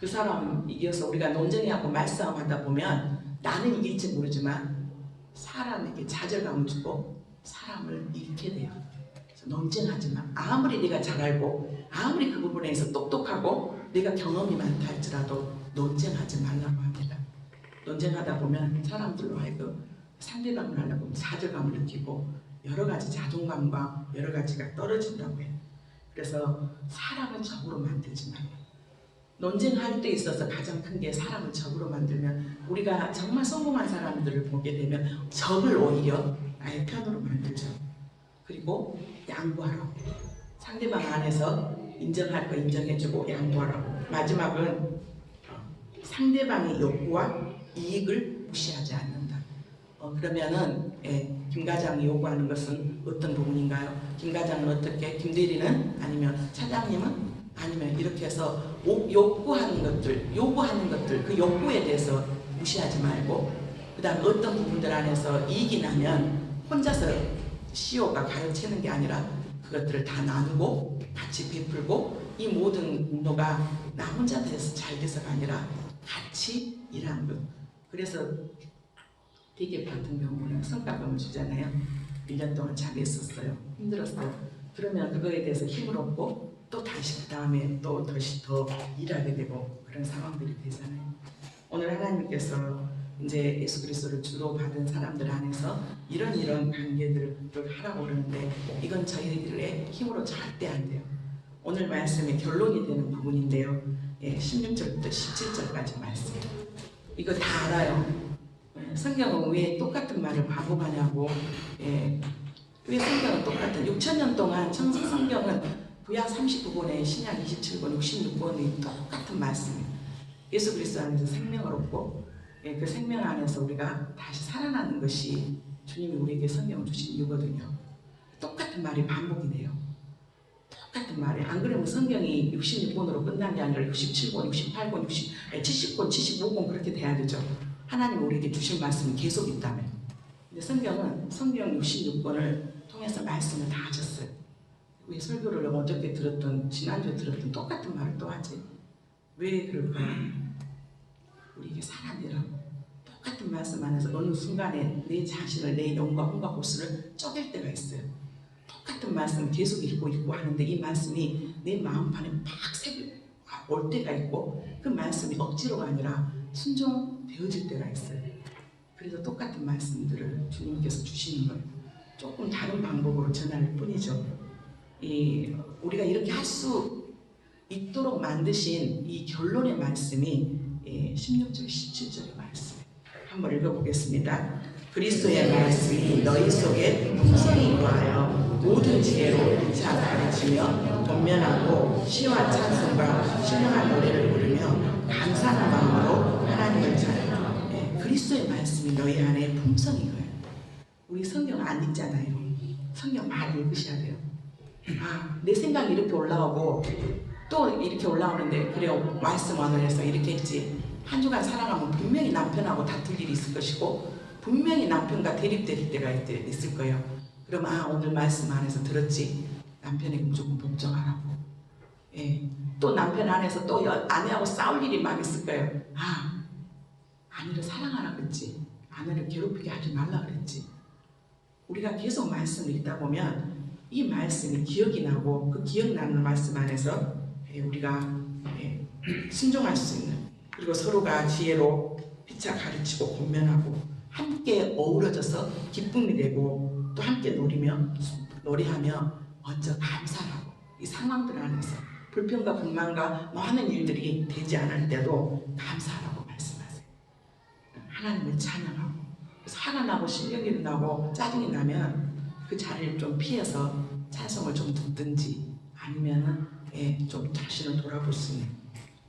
그 사람 이겨서 우리가 논쟁하고 말싸움하다 보면 나는 이길지 모르지만 사람에게 좌절감을 주고 사람을 잃게 돼요. 그래서 논쟁하지 마. 아무리 네가 잘 알고 아무리 그 부분에서 똑똑하고 네가 경험이 많다 할지라도 논쟁하지 말라고 합니다. 논쟁하다 보면 사람들로 하여금 상대방을 하려고 좌절감을 느끼고 여러 가지 자존감과 여러 가지가 떨어진다고 해요. 그래서 사람을 적으로 만들지 말아요. 논쟁할 때 있어서 가장 큰 게 사람을 적으로 만들면, 우리가 정말 성공한 사람들을 보게 되면 적을 오히려 나의 편으로 만들죠. 그리고 양보하라고. 상대방 안에서 인정할 거 인정해주고 양보하라고. 마지막은 상대방의 욕구와 이익을 무시하지 않는다. 그러면은 김 과장이 요구하는 것은 어떤 부분인가요? 김 과장은 어떻게? 김 대리는? 아니면 차장님은? 아니면 이렇게 해서 요구하는 것들, 그 욕구에 대해서 무시하지 말고, 그 다음에 어떤 부분들 안에서 이익이 나면 혼자서 CEO가 가로채는 게 아니라 그것들을 다 나누고 같이 베풀고, 이 모든 공로가 나 혼자 돼서 잘 돼서가 아니라 같이 일하는 것. 그래서 대기업 같은 경우는 성과금을 주잖아요. 1년 동안 잘 했었어요. 힘들었어요. 그러면 그거에 대해서 힘을 얻고 또 다시 그 다음에 또 더 일하게 되고 그런 상황들이 되잖아요. 오늘 하나님께서 이제 예수 그리스도를 주로 받은 사람들 안에서 이런 관계들을 하라고 그러는데, 이건 저희들의 힘으로 절대 안 돼요. 오늘 말씀의 결론이 되는 부분인데요. 16절부터 17절까지 말씀. 이거 다 알아요. 성경은 왜 똑같은 말을 반복하냐고 왜 성경은 똑같은 6,000년 동안 청성 성경은 구약 39권에 신약 27권, 66권이 똑같은 말씀이에요. 예수 그리스도 안에서 생명을 얻고 그 생명 안에서 우리가 다시 살아나는 것이 주님이 우리에게 성경을 주신 이유거든요. 똑같은 말이 반복이 돼요. 똑같은 말이. 안 그러면 성경이 66권으로 끝난 게 아니라 67권, 68권, 70권, 75권 그렇게 돼야 되죠. 하나님 우리에게 주신 말씀이 계속 있다면. 근데 성경은 성경 66권을 통해서 말씀을 다 하셨어요. 왜 설교를 어저께 들었던, 지난주에 들었던 똑같은 말을 또 하지? 왜 그럴까요? 우리에게 사람이라고 똑같은 말씀 안에서 어느 순간에 내 자신을, 내 영과 혼과 고스를 쪼갤 때가 있어요. 똑같은 말씀 계속 읽고 하는데 이 말씀이 내 마음판에 팍 올 때가 있고 그 말씀이 억지로가 아니라 순종되어질 때가 있어요. 그래서 똑같은 말씀들을 주님께서 주시는 걸 조금 다른 방법으로 전할 뿐이죠. 우리가 이렇게 할 수 있도록 만드신 이 결론의 말씀이 16절, 17절의 말씀 한번 읽어보겠습니다. 그리스도의 말씀이 너희 속에 풍성히 거하여 모든 지혜로 피차 가르치며 권면하고 시와 찬송과 신령한 노래를 부르며 감사하는 마음으로 하나님을 찬양하며 그리스도의 말씀이 너희 안에 풍성히 거해요. 우리 성경 안 읽잖아요. 성경 많이 읽으셔야 돼요. 내 생각이 이렇게 올라오고 또 이렇게 올라오는데 그래요. 말씀 언어에서 이렇게 했지. 한 주간 살아가면 분명히 남편하고 다툴 일이 있을 것이고 분명히 남편과 대립될 때가 있을 거예요. 그럼 오늘 말씀 안에서 들었지. 남편에게 무조건 복종하라고. 또 남편 안에서 또 아내하고 싸울 일이 막 있을 거예요. 아내를 사랑하라 그랬지. 아내를 괴롭히게 하지 말라 그랬지. 우리가 계속 말씀을 읽다 보면 이 말씀이 기억이 나고 그 기억나는 말씀 안에서 우리가 순종할 수 있는 그리고 서로가 지혜로 피차 가르치고 권면하고 함께 어우러져서 기쁨이 되고 또 함께 노래하며 먼저 감사하고 이 상황들 안에서 불평과 불만과 많은 일들이 되지 않을 때도 감사하라고 말씀하세요. 하나님을 찬양하고 그래서 화가 나고 신경이 나고 짜증이 나면 그 자리를 좀 피해서 찬송을 좀 듣든지 아니면은 좀 자신을 돌아볼 수 있는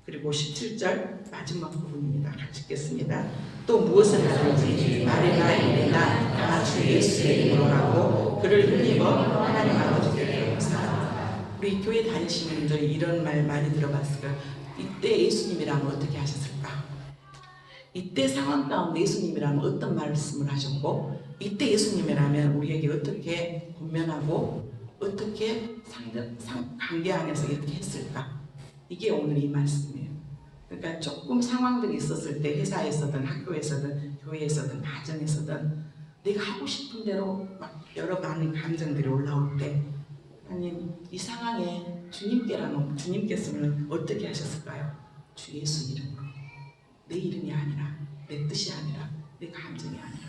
그리고 17절 마지막 부분입니다. 같이 읽겠습니다. 또 무엇을 하든지 말이나 일이나 다 주 예수의 이름으로 하고 그를 힘입어 하나님 아버지께 감사합니다. 우리 교회 다니시는 분들이 이런 말 많이 들어봤을까요? 이때 예수님이라면 어떻게 하셨을까? 이때 상황 가운데 예수님이라면 어떤 말씀을 하셨고 이때 예수님이라면 우리에게 어떻게 권면하고 어떻게 관계 안에서 이렇게 했을까? 이게 오늘 이 말씀이에요. 그러니까 조금 상황들이 있었을 때 회사에서든 학교에서든 교회에서든 가정에서든 내가 하고 싶은 대로 막 여러 많은 감정들이 올라올 때 하나님 이 상황에 주님께서는 어떻게 하셨을까요? 주 예수 이름으로 내 이름이 아니라 내 뜻이 아니라 내 감정이 아니라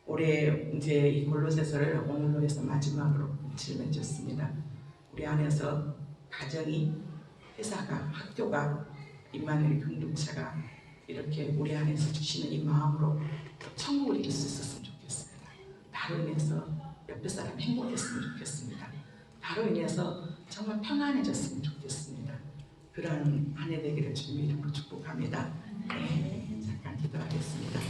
올해 이제 이 골로새서를 오늘로 해서 마지막으로 끝을 맺었습니다. 우리 안에서 가정이 회사가 학교가 임마누엘 공동체가 이렇게 우리 안에서 주시는 이 마음으로 천국을 이룰 수 있었으면 좋겠습니다. 나로 인해서 옆에 사람 행복했으면 좋겠습니다. 나로 인해서 정말 평안해졌으면 좋겠습니다. 그러한 한 해 되기를 주님 이름으로 축복합니다. 잠깐 기도하겠습니다.